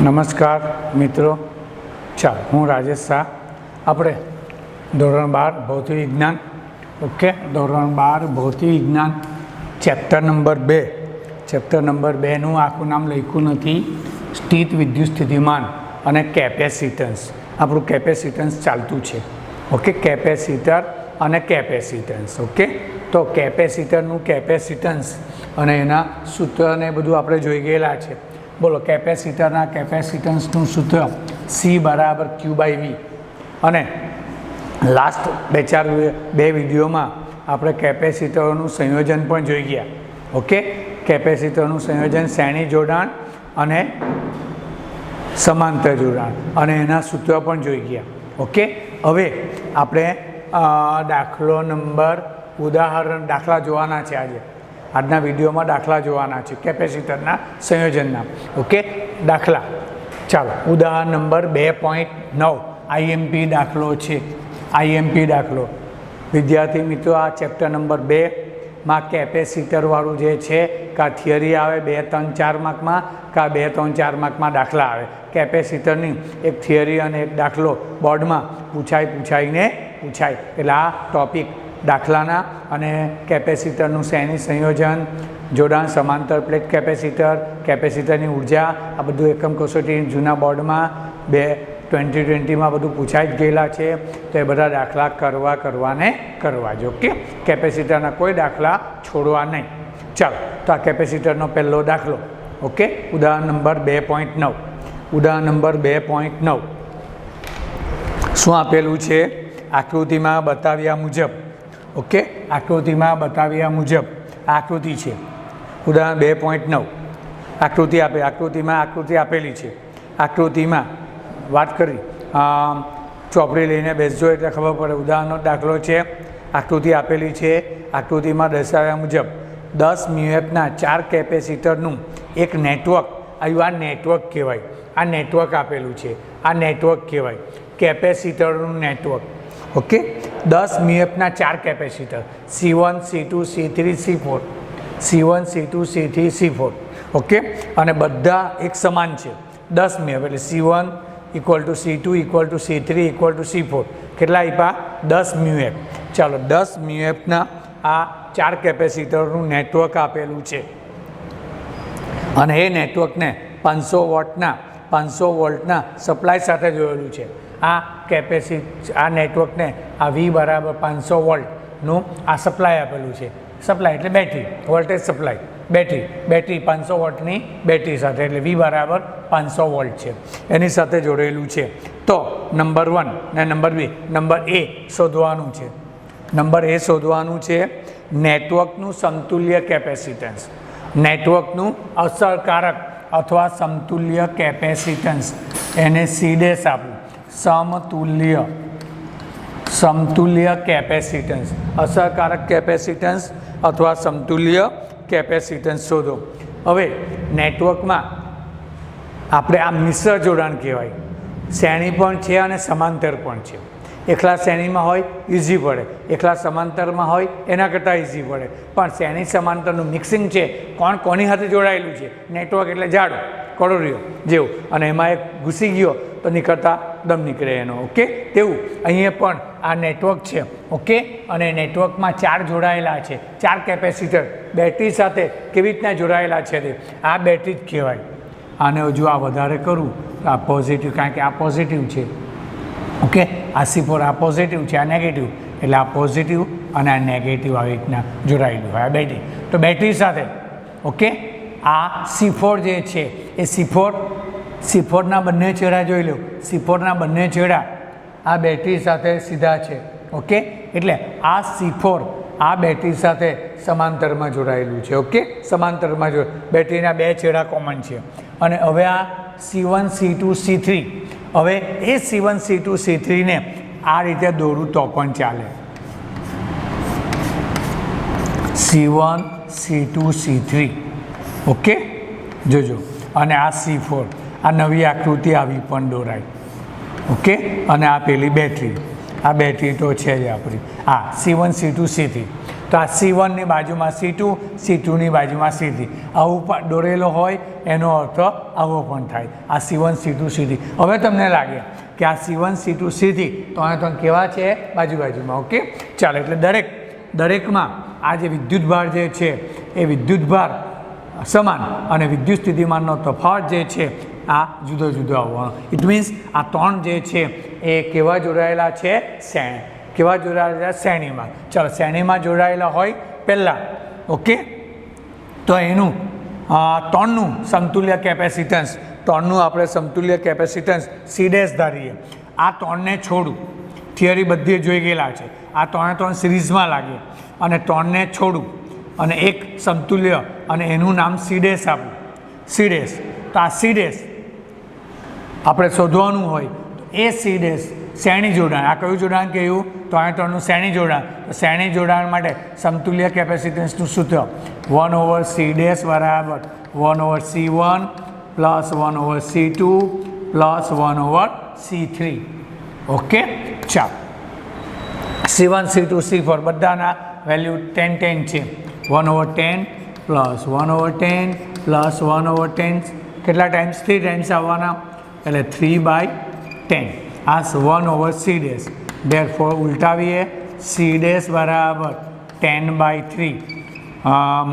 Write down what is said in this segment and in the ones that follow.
નમસ્કાર મિત્રો, ચાલો હું રાજેશ શાહ. આપણે ધોરણ 12 ભૌતિક વિજ્ઞાન, ઓકે, ધોરણ 12 ભૌતિક વિજ્ઞાન ચેપ્ટર નંબર 2. ચેપ્ટર નંબર 2નું આખું નામ લખ્યું નથી, સ્થિત વિદ્યુત સ્થિતિમાન અને કેપેસિટન્સ. આપણું કેપેસિટન્સ ચાલતું છે, ઓકે, કેપેસિટર અને કેપેસિટન્સ. ઓકે, તો કેપેસિટરનું કેપેસિટન્સ અને એના સૂત્રને બધું આપણે જોઈ ગયેલા છે. બોલો, કેપેસિટરના કેપેસિટન્સનું સૂત્ર C = Q/V. અને લાસ્ટ બે વિડીયોમાં આપણે કેપેસિટરોનું સંયોજન પણ જોઈ ગયા. ઓકે, કેપેસિટરનું સંયોજન શ્રેણી જોડાણ અને સમાંતર જોડાણ અને એના સૂત્ર પણ જોઈ ગયા. ઓકે, હવે આપણે દાખલા જોવાના છે. આજના વિડીયોમાં દાખલા જોવાના છે કેપેસિટરના સંયોજનના. ઓકે, દાખલા, ચાલો. ઉદાહરણ નંબર 2.9 IMP દાખલો છે. IMP દાખલો, વિદ્યાર્થી મિત્રો, આ ચેપ્ટર નંબર 2માં કેપેસિટરવાળું જે છે, કાં થિયરી આવે 2, 3, 4 માર્કમાં, કાં 2, 3, 4 માર્કમાં દાખલા આવે. કેપેસિટરની એક થિયરી અને એક દાખલો બોર્ડમાં પૂછાય. એટલે આ ટોપિક દાખલાના અને કેપેસિટરનું શ્રેણી સંયોજન, જોડાણ, સમાંતર પ્લેટ કેપેસિટરની ઉર્જા, આ બધું એકમ કસોટી જૂના બોર્ડમાં 2020માં બધું પૂછાઈ જ ગયેલા છે. તો એ બધા દાખલા કરવા જો. ઓકે, કેપેસિટરના કોઈ દાખલા છોડવા નહીં. ચાલો, તો આ કેપેસિટરનો પહેલો દાખલો. ઓકે, ઉદાહરણ નંબર 2.9. ઉદાહરણ નંબર 2.9 શું આપેલું છે? આકૃતિમાં બતાવ્યા મુજબ. ઓકે, આકૃતિમાં બતાવ્યા મુજબ આકૃતિ છે. ઉદાહરણ 2.9 આકૃતિ આપેલી છે. આકૃતિમાં વાત કરી, ચોપડી લઈને બેસજો એટલે ખબર પડે. ઉદાહરણનો દાખલો છે, આકૃતિ આપેલી છે. આકૃતિમાં દર્શાવ્યા મુજબ 10 મ્યુએફના 4 કેપેસિટરનું એક નેટવર્ક આવ્યું. આ નેટવર્ક કહેવાય. આ નેટવર્ક આપેલું છે, આ નેટવર્ક કહેવાય, કેપેસિટરનું network. Okay, 10 મ્યુએફના 4 capacitor C1, C2, C3, C4, C1, C2, C3, C4. Okay, અને બધા એક સમાન છે. 10 મ્યુએફ એટલે C1 = C2 = C3 = C4. કેટલા આપ્યા? 10 મ્યુએફ. ચાલો, 10 મ્યુએફના આ 4 કેપેસિટરનું નેટવર્ક આપેલું છે અને એ નેટવર્કને 500 વોલ્ટના સપ્લાય સાથે જોડેલું છે. આ નેટવર્કને આ V = 500 વોલ્ટનું આ સપ્લાય આપેલું છે. સપ્લાય એટલે બેટરી, વોલ્ટેજ સપ્લાય, બેટરી 500 વોલ્ટની બેટરી સાથે, એટલે V = 500 વોલ્ટ છે, એની સાથે જોડેલું છે. તો નંબર 1 ને નંબર 2, નંબર A શોધવાનું છે. નંબર A શોધવાનું છે. નેટવર્કનું સમતુલ્ય કેપેસિટન્સ, નેટવર્કનું અસરકારક અથવા સમતુલ્ય કેપેસિટન્સ, એને C' આપવું. સમતુલ્ય કેપેસિટન્સ, અસરકારક કેપેસિટન્સ અથવા સમતુલ્ય કેપેસિટન્સ શોધો. હવે નેટવર્કમાં આપણે આ મિશ્ર જોડાણ કહેવાય. શ્રેણી પણ છે અને સમાંતર પણ છે. એકલા શ્રેણીમાં હોય ઇઝી પડે, એકલા સમાંતરમાં હોય એના કરતાં ઇઝી પડે. પણ શ્રેણી સમાંતરનું મિક્સિંગ છે. કોની સાથે જોડાયેલું છે? નેટવર્ક એટલે ઝાડો, કરોડિયો જેવું, અને એમાં એક ઘૂસી ગયો તો નીકળતા દમ નીકળે એનો. ઓકે, તેવું અહીંયા પણ આ નેટવર્ક છે. ઓકે, અને નેટવર્કમાં 4 જોડાયેલા છે. 4 કેપેસિટર બેટરી સાથે કેવી રીતના જોડાયેલા છે તે આ બેટરી જ કહેવાય. આને હજુ આ વધારે કરું તો આ પોઝિટિવ, કારણ કે આ પોઝિટિવ છે. ઓકે, આ C4, આ પોઝિટિવ છે, આ નેગેટિવ, એટલે આ પોઝિટિવ અને આ નેગેટિવ આવી રીતના જોડાયેલું હોય આ બેટરી. તો બેટરી સાથે, ઓકે, આ C4 જે છે એ C4ના બંને છેડા જોઈ લો. C4ના બંને છેડા આ બેટરી સાથે સીધા છે. ઓકે, એટલે આ C4 આ બેટરી સાથે સમાંતરમાં જોડાયેલું છે. ઓકે, સમાંતરમાં બેટરીના 2 છેડા કોમન છે. અને હવે આ C1, C2, C3, હવે એ C1, C2, C3 ને આ રીતે દોરું તો પણ ચાલે. C1, C2, C3. ઓકે, જોજો. અને આ C4, આ નવી આકૃતિ આવી પણ દોરાય. ઓકે, અને આ પેલી બેટરી, આ બેટરી તો છે જ આપણી. આ C1, C2, C3. તો આ C1ની બાજુમાં C2, C2ની બાજુમાં C3 આવું દોરેલો હોય એનો અર્થ આવો પણ થાય. આ C1 C2 C3. હવે તમને લાગે કે આ C1 C2 C3 તો આ તો કેવા છે? બાજુમાં. ઓકે, ચાલો. એટલે દરેકમાં આ જે વિદ્યુતભાર જે છે એ વિદ્યુતભાર સમાન અને વિદ્યુત સ્થિતિમાનનો તફાવત જે છે આ જુદો આવવાનો. ઇટ મીન્સ આ 3 જે છે એ કેવા જોડાયેલા છે? કેવા જોડાયેલા? શ્રેણીમાં. ચાલો, શ્રેણીમાં જોડાયેલા હોય પહેલાં. ઓકે, તો એનું 3નું સમતુલ્ય કેપેસિટન્સ, 3નું આપણે સમતુલ્ય કેપેસિટન્સ C' ધારીએ. આ 3ને છોડું, થિયરી બધી જોઈ ગયેલા છે. આ 3 સિરીઝમાં લાગે અને 3ને છોડું અને એક સમતુલ્ય અને એનું નામ C' આપું. C'. તો આ C' આપણે શોધવાનું હોય તો એ C' શ્રેણી જોડાણ. આ કયું જોડાણ કહ્યું? 3નું શ્રેણી જોડાણ. તો શ્રેણી જોડાણ માટે સમતુલ્ય કેપેસિટન્સનું સૂત્ર 1/C' બરાબર 1/C1 plus 1/C2 plus 1/C3. Okay, ચાલો. C1 C2 C4 બધાના વેલ્યુ 10 છે. 1/10 પ્લસ 1/10 પ્લસ 1/10 કેટલા ટાઈમ્સ? 3 ટાઈમ્સ આવવાના, એટલે 3/10. આ 1/C'. therefore ઉલટાવીએ, C' બરાબર 10/3.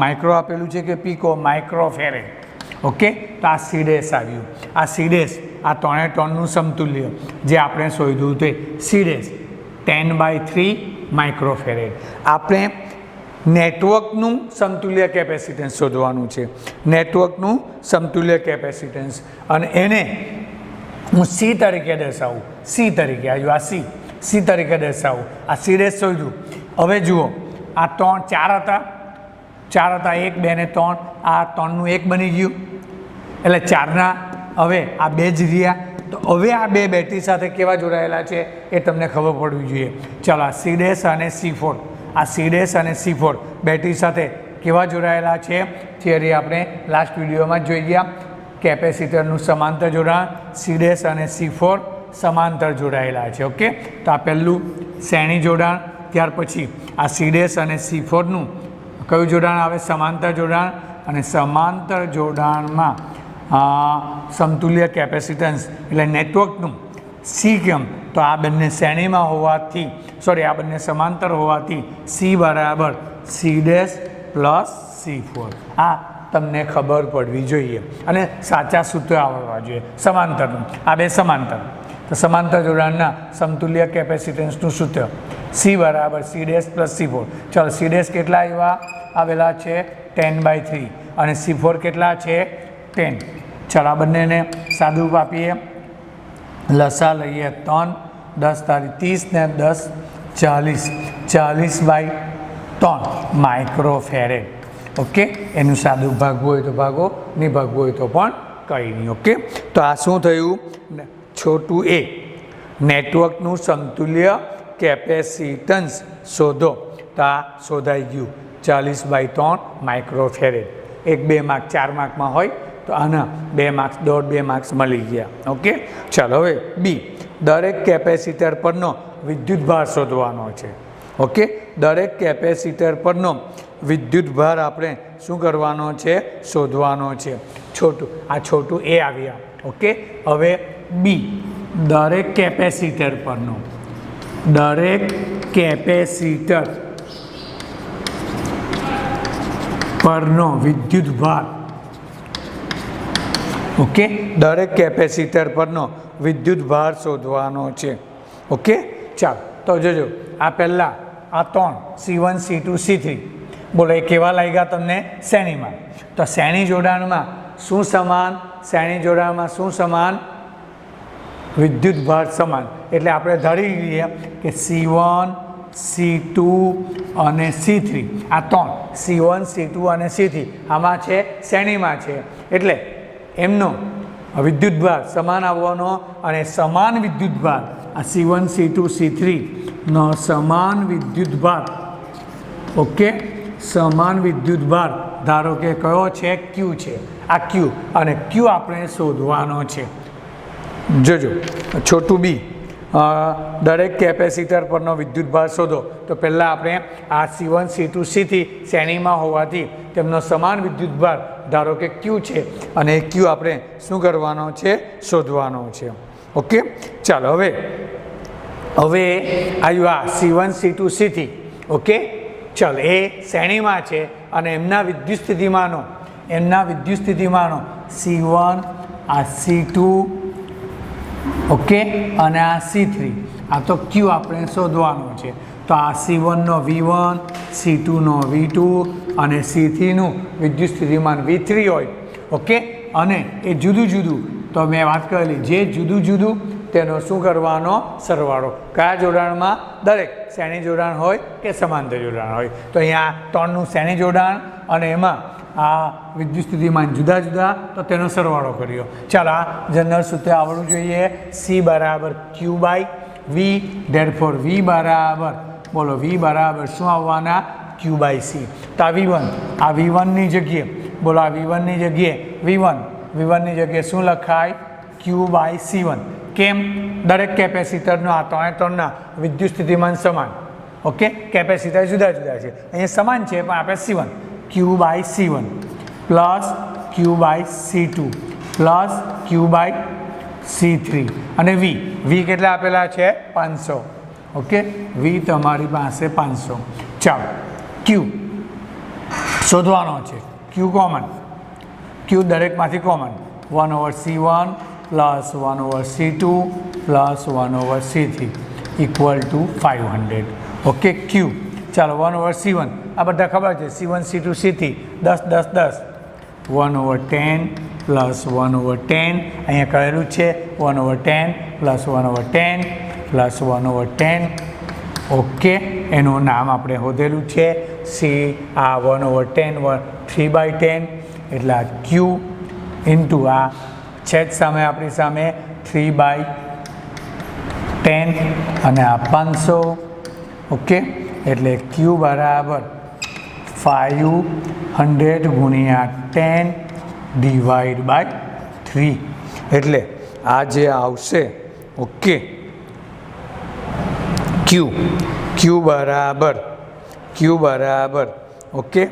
માઇક્રો આપેલું છે કે પીકો? માઇક્રોફેરેડ. ઓકે, તો આ C' આવ્યું. આ C' આ 3નું સમતુલ્ય જે આપણે શોધ્યું તે C' 10/3 માઇક્રોફેરેડ. આપણે નેટવર્કનું સમતુલ્ય કેપેસિટન્સ શોધવાનું છે. નેટવર્કનું સમતુલ્ય કેપેસિટન્સ, અને એને હું C તરીકે દર્શાવું. C તરીકે આવ્યું. આ C તરીકે દર્શાવું. આ C' શોધ્યું. હવે જુઓ, આ 4 હતા. 1 2 ને 3. આ 3નું 1 બની ગયું, એટલે 4ના હવે આ 2 જ રહ્યા. તો હવે આ 2 બેટરી સાથે કેવા જોડાયેલા છે એ તમને ખબર પડવી જોઈએ. ચાલો, આ C' અને C4, આ C' અને C4 બેટરી સાથે કેવા જોડાયેલા છે? થિયરી આપણે લાસ્ટ વિડીયોમાં જોઈ ગયા. કેપેસિટરનું સમાંતર જોડાણ, C' અને C4 સમાંતર જોડાયેલા છે. ઓકે, તો આ પહેલું શ્રેણી જોડાણ. ત્યાર પછી આ C' અને C4નું કયું જોડાણ આવે? સમાંતર જોડાણ. અને સમાંતર જોડાણમાં સમતુલ્ય કેપેસિટન્સ એટલે નેટવર્કનું C કેમ? તો આ બંને શ્રેણીમાં હોવાથી, આ બંને સમાંતર હોવાથી C બરાબર C' પ્લસ C4. આ તમને ખબર પડવી જોઈએ અને સાચા સૂત્ર આવડવા જોઈએ સમાંતરનું. આ 2 સમાંતર, તો સમાંતર જોડાણના સમતુલ્ય કેપેસિટન્સનું સૂત્ર C બરાબર C' પ્લસ C4. ચાલો, C' કેટલા આવેલા છે? 10/3 અને C4 કેટલા છે? 10. ચાલો, આ બંનેને સાદુરૂપ આપીએ. લસા લઈએ 3, 10 તારી 30 ને 10 40, 40/3 માઇક્રોફેરેડ. ઓકે, એનું સાદું ભાગવું હોય તો ભાગો, નહીં ભાગવું હોય તો પણ કંઈ નહીં. ઓકે, તો આ શું થયું? છોટું A, નેટવર્કનું સમતુલ્ય કેપેસિટન્સ શોધો. તો આ શોધાઈ ગયું 40/3 માઇક્રોફેરેડ. 1 2 માર્ક 4 માર્કમાં હોય તો આના 2 માર્ક્સ, 2 માર્ક્સ મળી ગયા. ઓકે, ચાલો. હવે B, દરેક કેપેસિટર પરનો વિદ્યુતભાર શોધવાનો છે. ઓકે, દરેક કેપેસિટર પરનો વિદ્યુતભાર આપણે શું કરવાનો છે? શોધવાનો છે. છોટું A આવ્યા. ઓકે, હવે B, દરેક કેપેસિટર પરનો વિદ્યુતભાર. ઓકે, દરેક કેપેસિટર પરનો વિદ્યુતભાર શોધવાનો છે. ઓકે, ચાલો. તો જોજો, આ પહેલાં આ 3 C1 C2 C3 બોલો, એ કેવા લાગ્યા તમને? શ્રેણીમાં. તો શ્રેણી જોડાણમાં શું સમાન? વિદ્યુતભાર સમાન. એટલે આપણે ધારી લઈએ કે C1 C2 અને C3, આ 3 C1 C2 અને C3 આમાં છે, શ્રેણીમાં છે, એટલે એમનો વિદ્યુતભાર સમાન આવવાનો. અને સમાન વિદ્યુતભાર આ C1 C2 C3 નો સમાન વિદ્યુતભાર. ઓકે, સમાન વિદ્યુતભાર ધારો કે કયો છે? Q છે. આ Q, અને Q આપણે શોધવાનો છે. જોજો, છોટું B, દરેક કેપેસિટર પરનો વિદ્યુતભાર શોધો. તો પહેલાં આપણે આ C1 C2 C3 શ્રેણીમાં હોવાથી તેમનો સમાન વિદ્યુતભાર ધારો કે Q છે અને એ Q આપણે શું કરવાનો છે? શોધવાનો છે. ઓકે, ચાલો હવે આવ્યું આ C1 C2 C3. ઓકે, ચાલો એ શ્રેણીમાં છે અને એમના વિદ્યુત સ્થિતિમાનો C1 આ C2 ઓકે અને આ C3 આ તો Q આપણે શોધવાનો છે. તો આ C1 નો V1 C2 નો V2 અને C3 નું વિદ્યુત સ્થિતિમાન V3 હોય. ઓકે, અને એ જુદું જુદું તો મેં વાત કરેલી જે જુદું જુદું તેનો શું કરવાનો? સરવાળો. કયા જોડાણમાં? દરેક શ્રેણી જોડાણ હોય કે સમાંતર જોડાણ હોય. તો અહીંયા 3નું શ્રેણી જોડાણ અને એમાં આ વિદ્યુત સ્થિતિમાન જુદા જુદા, તો તેનો સરવાળો કર્યો. ચાલો આ જનરલ સૂત્ર આવડવું જોઈએ. C બરાબર Q by V, therefore V બરાબર બોલો V બરાબર શું આવવાના? Q by C. તો આ V1ની જગ્યાએ બોલો આ V1ની જગ્યાએ V1ની જગ્યાએ શું લખાય? Q by C1. કેમ? દરેક કેપેસિટરનો આ 3ના વિદ્યુત સ્થિતિમાન સમાન. ઓકે, કેપેસિટર જુદા જુદા છે, અહીંયા સમાન છે પણ આપણે C1 Q by C1 plus Q by C2 plus Q by C3 અને V કેટલા આપેલા છે? 500. ઓકે, V તમારી પાસે 500. ચાલો Q શોધવાનો છે. Q કોમન, Q દરેકમાંથી common 1/C1 plus 1/C2 plus 1/C3 equal to 500. Okay, Q ચાલો 1/C1 આ બધા ખબર છે. C1 C2 C3 10 10 10 1/10 પ્લસ 1/10 અહીંયા કરેલું છે 1/10 પ્લસ 1/10 પ્લસ 1/10. ઓકે, એનું નામ આપણે શોધેલું છે C. આ 1/10 3/10 એટલે આ Q ઇન્ટુ આ છેદ સામે આપણી સામે 3/10 અને આ 500. ઓકે, એટલે Q બરાબર 500 ગુણ્યા 10 ડિવાઈડ બાય 3 એટલે આ જે આવશે. ઓકે, Q બરાબર ઓકે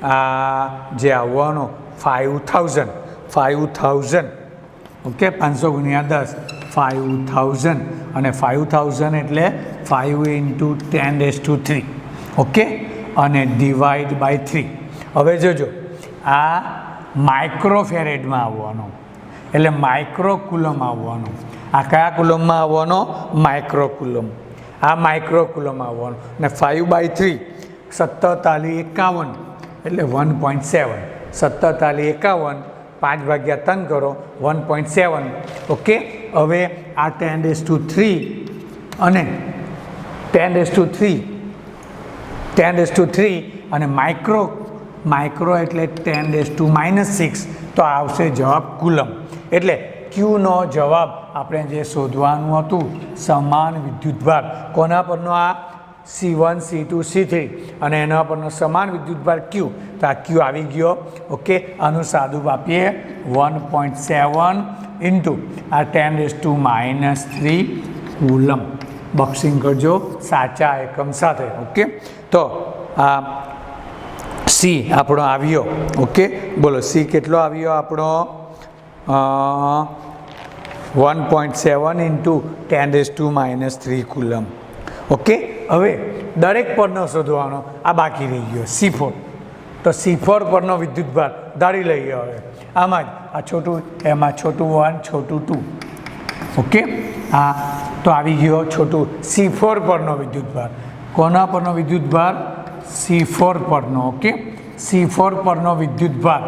આ જે આવવાનો 5000 ઓકે 500 ગુણ્યા 10 5000 અને 5000 એટલે 5 × 10⁻³ ઓકે અને ડિવાઈડ બાય 3. હવે જોજો આ માઇક્રોફેરેડમાં આવવાનો એટલે માઇક્રોકુલમ આવવાનો. આ કયા કુલમમાં આવવાનો? માઇક્રોકુલમ. આ માઇક્રોકુલમ આવવાનો અને 5/3 17×51 એટલે 1.7 17×51 5/3 કરો 1.7. ઓકે, હવે આ 10⁻³ અને 10⁻³ અને માઇક્રો એટલે 10⁻⁻6 તો આવશે જવાબ કુલમ. એટલે Qનો જવાબ આપણે જે શોધવાનું હતું સમાન વિદ્યુતભાર કોના પરનો? આ C1 C2 C3 અને એના પરનો સમાન વિદ્યુતભાર Q. તો આ Q આવી ગયો. ઓકે, આનું સાદું આપીએ 1.7 ઇન્ટુ આ 10⁻³ કુલમ. બોક્સિંગ કરજો સાચા એકમ સાથે. ઓકે, તો આ C આપણો આવ્યો. ઓકે, બોલો C કેટલો આવ્યો આપણો? 1.7 ઇન્ટુ 10⁻³ કુલમ. ઓકે, હવે દરેક પરનો શોધવાનો આ બાકી રહી ગયો C4. તો C4 પરનો વિદ્યુતભાર ધારી લઈએ. હવે આમાં જ આ છોટું એમાં છોટું 1 છોટું 2. ઓકે, આ તો આવી ગયો છોટું C4 પરનો વિદ્યુતભાર. કોના પરનો વિદ્યુતભાર? C4 પરનો. ઓકે, C4 પરનો વિદ્યુતભાર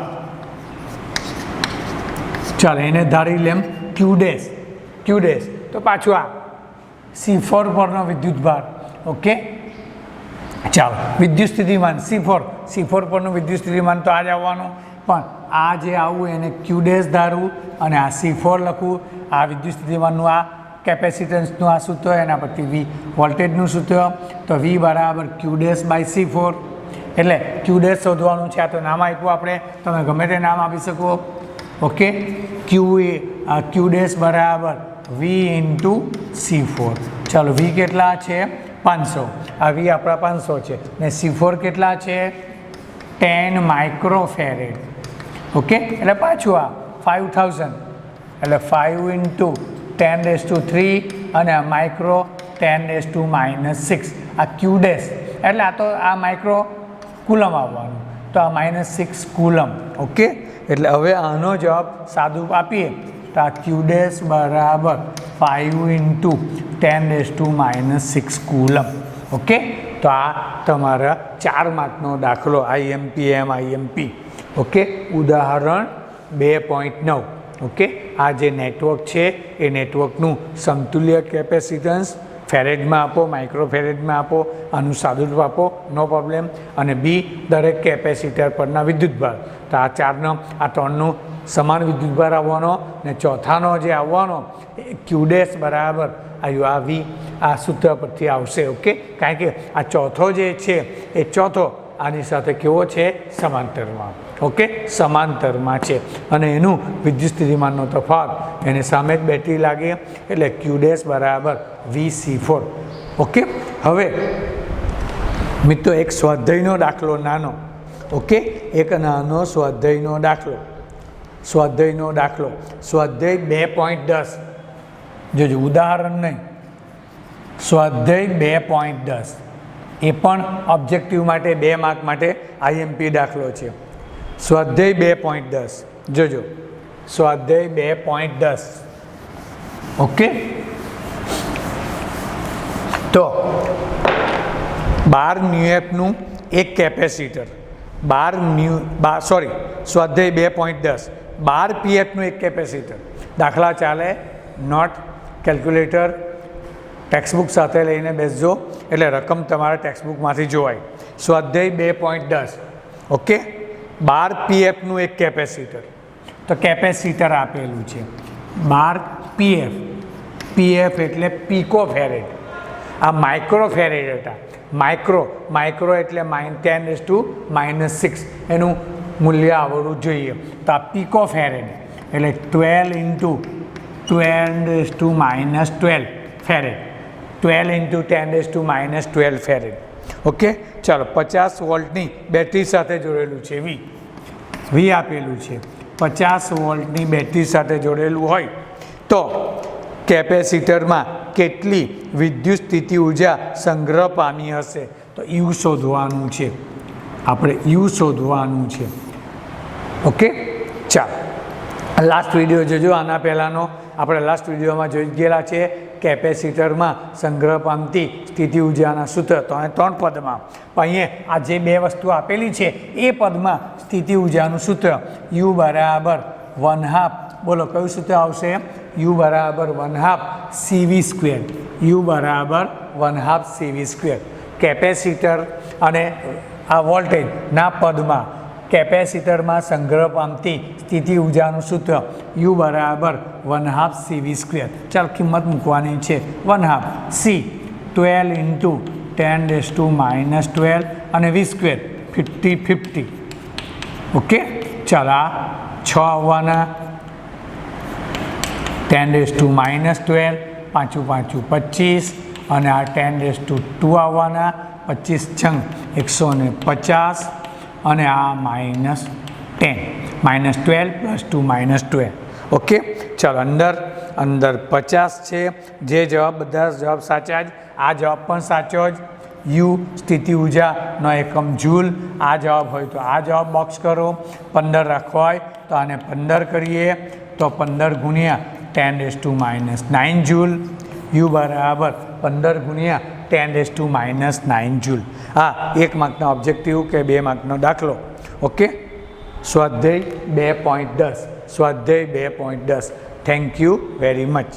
ચાલો એને ધારી લેમ Q ડેશ. તો પાછું આ C4 પરનો વિદ્યુતભાર. ઓકે, ચાલો વિદ્યુત સ્થિતિમાન C4 પરનું વિદ્યુત સ્થિતિમાન તો આ જ આવવાનું, પણ આ જે આવું એને Q ડેશ ધારવું અને આ C4 લખવું. આ વિદ્યુત સ્થિતિમાનનું આ કેપેસિટન્સનું આ સૂત્ર એના પરથી V વોલ્ટેજનું સૂત્ર. તો V બરાબર Q ડેશ બાય C4 એટલે Q ડેશ શોધવાનું છે. આ તો નામ આપ્યું આપણે, તમે ગમે તે નામ આપી શકો. ઓકે, Q ડેશ બરાબર વી ઇન્ટુ C4. ચાલો વી કેટલા છે 500, આ વી આપણા 500 છે ને C4 કેટલા છે 10 માઇક્રોફેરેડ. ઓકે, એટલે પાછું આ 5000 એટલે 5 ઇન્ટુ 10⁻³ અને આ માઇક્રો 10⁻⁻6. આ ક્યુ ડેશ એટલે આ તો આ માઇક્રો કુલમ આવવાનું, તો આ -6 કુલમ. ઓકે, એટલે હવે આનો જવાબ સાદું આપીએ તો આ ક્યુ ડેશ બરાબર 5 ઇન્ટુ 10⁻⁻6 કુલમ. ઓકે, તો આ તમારા 4 માર્કનો દાખલો IMP. ઓકે, ઉદાહરણ 2.9. ઓકે, આ જે નેટવર્ક છે એ નેટવર્કનું સમતુલ્ય કેપેસિટન્સ ફેરેડમાં આપો, માઇક્રોફેરેડમાં આપો, આનું સાદુરૂપ આપો, નો પ્રોબ્લેમ. અને બી દરેક કેપેસિટર પરના વિદ્યુતભાર. તો આ 4નો આ 3નો સમાન વિદ્યુતભાર આવવાનો ને ચોથાનો જે આવવાનો એ ક્યુ ડેશ બરાબર આ વી આ સૂત્ર પરથી આવશે. ઓકે, કારણ કે આ ચોથો જે છે એ ચોથો આની સાથે કેવો છે સમાંતરમાં. ઓકે, સમાંતરમાં છે અને એનું વિદ્યુત સ્થિતિમાનનો તફાવત એને સામે જ બેટરી લાગે એટલે ક્યુ ડેશ બરાબર VC4. ઓકે, હવે મિત્રો એક સ્વાધ્યાયનો દાખલો નાનો. ઓકે, એક નાનો સ્વાધ્યાયનો દાખલો. સ્વાધ્યાય 2.10. જોજો, ઉદાહરણ નહીં, સ્વાધ્યાય 2.10 એ પણ ઓબ્જેક્ટિવ માટે 2 માર્ક માટે IMP દાખલો છે. સ્વાધ્યાય 2.10 જોજો, સ્વાધ્યાય 2.10. ઓકે, તો 12 મ્યુએફનું એક કેપેસિટર, સ્વાધ્યાય 2.10 12 પીએફનું એક કેપેસિટર. દાખલા ચાલે, નોટ કેલ્ક્યુલેટર ટેક્સ્ટબુક સાથે લઈને બેસજો એટલે રકમ તમારા ટેક્સ્ટબુકમાંથી જોવાય. સ્વાધ્યાય 2.10. ઓકે, 12 પીએફનું એક કેપેસિટર. તો કેપેસિટર આપેલું છે 12 પીએફ એટલે પિકોફેરેડ. આ માઇક્રોફેરેડ હતા. માઇક્રો એટલે 10⁻⁻6 એનું મૂલ્ય આવડવું જોઈએ. તો આ પિકોફેરેડ એટલે 12 ઇન્ટુ 10⁻12 ફેરેડ. 12 ઇન્ટુ 10⁻12 ફેરેડ. ઓકે, ચાલો 50 વોલ્ટની બેટરી સાથે જોડેલું છે વી આપેલું છે. 50 વોલ્ટની બેટરી સાથે જોડેલું હોય તો કેપેસિટરમાં કેટલી વિદ્યુત સ્થિતિ ઉર્જા સંગ્રહ પામી હશે? તો યુ શોધવાનું છે આપણે. ઓકે, ચાલો લાસ્ટ વિડીયો જોજો. આના પહેલાંનો આપણે લાસ્ટ વિડીયોમાં જોઈ ગયેલા છે કેપેસિટરમાં સંગ્રહ પામતી સ્થિતિ ઉર્જાના સૂત્ર 3 પદમાં. પણ અહીંયા આ જે 2 વસ્તુ આપેલી છે એ પદમાં સ્થિતિ ઉર્જાનું સૂત્ર U બરાબર 1/2. બોલો કયું સૂત્ર આવશે? U બરાબર 1/2 CV². U બરાબર 1/2 CV². કેપેસિટર અને આ વોલ્ટેજના પદમાં કેપેસિટરમાં સંગ્રહ પામતી સ્થિતિ ઉર્જાનું સૂત્ર U બરાબર 1/2 CV². ચાલો કિંમત મૂકવાની છે 1/2 C 12 ઇન્ટુ 10⁻12 અને V² 50. ઓકે, ચાલો આ 6 આવવાના 10⁻12 5 5 25 અને આ 10⁻2 આવવાના 25 150 અને આ -10 -12 + 2 -12. ઓકે, ચાલો અંદર 50 છે. જે જવાબ બધા જવાબ સાચા જ. આ જવાબ પણ સાચો જ. યુ સ્થિતિ ઉર્જાનો એકમ જૂલ. આ જવાબ હોય તો આ જવાબ બોક્સ કરો. 15 રાખવો હોય તો આને 15 કરીએ તો 15 ગુણ્યા 10⁻⁹ જૂલ. યુ બરાબર 15 ગુણ્યા 10⁻⁹ જૂલ. હા, 1 માર્કના ઓબ્જેક્ટિવ કે 2 માર્કનો દાખલો. ઓકે, સ્વાધ્યાય 2.10. Thank you very much.